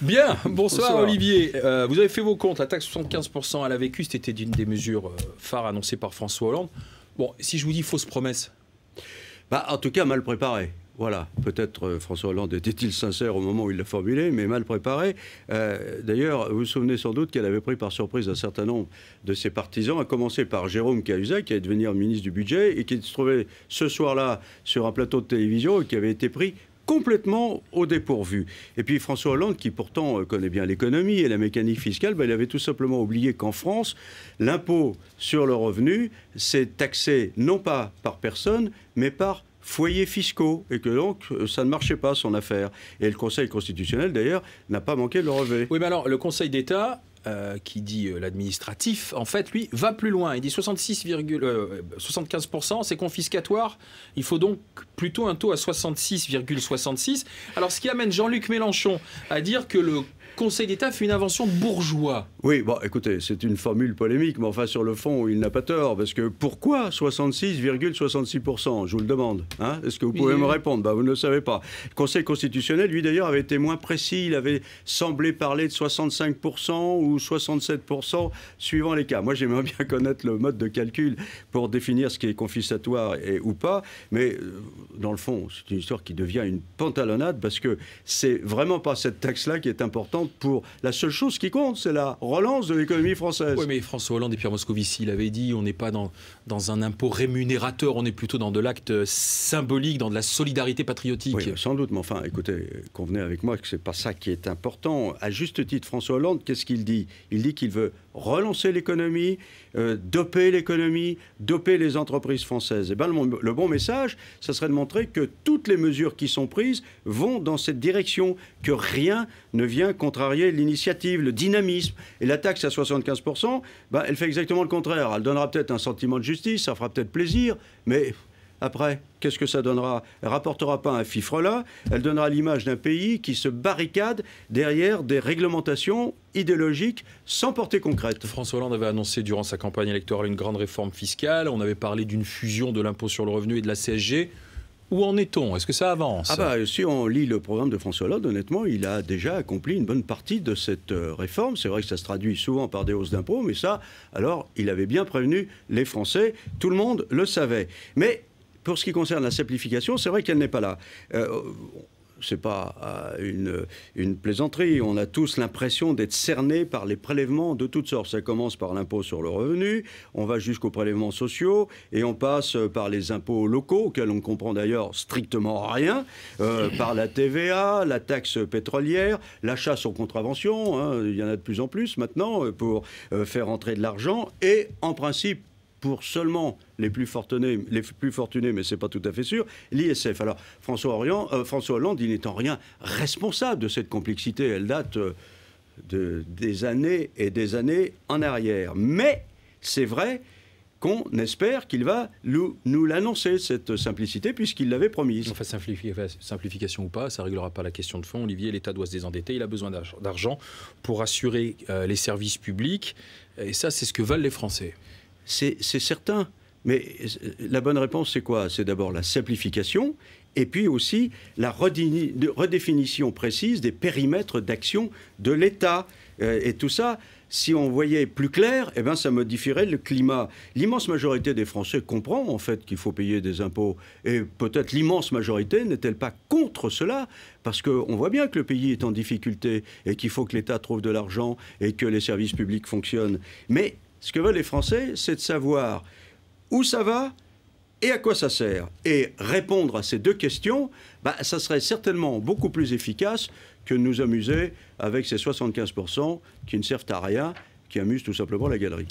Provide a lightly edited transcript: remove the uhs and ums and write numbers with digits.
Bien, bonsoir Olivier. Vous avez fait vos comptes, la taxe 75% à la vécu, c'était une des mesures phares annoncées par François Hollande. Bon, si je vous dis fausse promesse. En tout cas, mal préparé. Voilà, peut-être François Hollande était-il sincère au moment où il l'a formulé, mais mal préparé. D'ailleurs, vous vous souvenez sans doute qu'elle avait pris par surprise un certain nombre de ses partisans, à commencer par Jérôme Cahuzac, qui allait devenir ministre du Budget, et qui se trouvait ce soir-là sur un plateau de télévision et qui avait été pris complètement au dépourvu. Et puis François Hollande, qui pourtant connaît bien l'économie et la mécanique fiscale, il avait tout simplement oublié qu'en France, l'impôt sur le revenu, c'est taxé non pas par personne, mais par foyers fiscaux, et que donc ça ne marchait pas son affaire. Et le Conseil constitutionnel, d'ailleurs, n'a pas manqué de le relever. Oui, mais alors, le Conseil d'État, qui dit l'administratif, en fait, lui, va plus loin. Il dit 75%, c'est confiscatoire. Il faut donc plutôt un taux à 66,66. Alors, ce qui amène Jean-Luc Mélenchon à dire que le Conseil d'État fait une invention bourgeois. Oui, écoutez, c'est une formule polémique, mais enfin, sur le fond, il n'a pas tort. Parce que pourquoi 66,66%? Je vous le demande. Est-ce que vous pouvez me répondre? Vous ne le savez pas. Le Conseil constitutionnel, lui, d'ailleurs, avait été moins précis. Il avait semblé parler de 65% ou 67%, suivant les cas. Moi, j'aimerais bien connaître le mode de calcul pour définir ce qui est confiscatoire ou pas. Mais dans le fond, c'est une histoire qui devient une pantalonnade, parce que c'est vraiment pas cette taxe-là qui est importante. Pour la seule chose qui compte, c'est la relance de l'économie française. Oui, mais François Hollande et Pierre Moscovici l'avaient dit, on n'est pas dans un impôt rémunérateur, on est plutôt dans de l'acte symbolique, dans de la solidarité patriotique. Oui, sans doute, mais enfin, écoutez, convenez avec moi que c'est pas ça qui est important. À juste titre, François Hollande, qu'est-ce qu'il dit? Il dit qu'il veut relancer l'économie, doper l'économie, doper les entreprises françaises. Et le bon message, ça serait de montrer que toutes les mesures qui sont prises vont dans cette direction, que rien ne vient contrarier l'initiative, le dynamisme. Et la taxe à 75%, elle fait exactement le contraire. Elle donnera peut-être un sentiment de justice, ça fera peut-être plaisir, mais après, qu'est-ce que ça donnera? Elle ne rapportera pas un fifrelas, elle donnera l'image d'un pays qui se barricade derrière des réglementations idéologiques sans portée concrète. François Hollande avait annoncé durant sa campagne électorale une grande réforme fiscale. On avait parlé d'une fusion de l'impôt sur le revenu et de la CSG. Où en est-on? Est-ce que ça avance? Si on lit le programme de François Hollande, honnêtement, il a déjà accompli une bonne partie de cette réforme. C'est vrai que ça se traduit souvent par des hausses d'impôts, mais ça, alors, il avait bien prévenu les Français. Tout le monde le savait. Mais pour ce qui concerne la simplification, c'est vrai qu'elle n'est pas là. C'est pas une plaisanterie. On a tous l'impression d'être cernés par les prélèvements de toutes sortes. Ça commence par l'impôt sur le revenu, on va jusqu'aux prélèvements sociaux, et on passe par les impôts locaux, auxquels on ne comprend d'ailleurs strictement rien, par la TVA, la taxe pétrolière, l'achat sur contravention, il y en a de plus en plus maintenant, pour faire entrer de l'argent, et en principe, pour seulement les plus fortunés, mais ce n'est pas tout à fait sûr, l'ISF. Alors, François Hollande, il n'est en rien responsable de cette complexité. Elle date des années et des années en arrière. Mais c'est vrai qu'on espère qu'il va nous l'annoncer, cette simplicité, puisqu'il l'avait promise. Enfin, simplification ou pas, ça ne réglera pas la question de fond. Olivier, l'État doit se désendetter, il a besoin d'argent pour assurer les services publics. Et ça, c'est ce que veulent les Français. C'est certain. Mais la bonne réponse, c'est quoi? C'est d'abord la simplification, et puis aussi la redéfinition précise des périmètres d'action de l'État. Et tout ça, si on voyait plus clair, ça modifierait le climat. L'immense majorité des Français comprend en fait qu'il faut payer des impôts. Et peut-être l'immense majorité n'est-elle pas contre cela? Parce qu'on voit bien que le pays est en difficulté et qu'il faut que l'État trouve de l'argent et que les services publics fonctionnent. Mais ce que veulent les Français, c'est de savoir où ça va et à quoi ça sert. Et répondre à ces deux questions, ça serait certainement beaucoup plus efficace que de nous amuser avec ces 75% qui ne servent à rien, qui amusent tout simplement la galerie.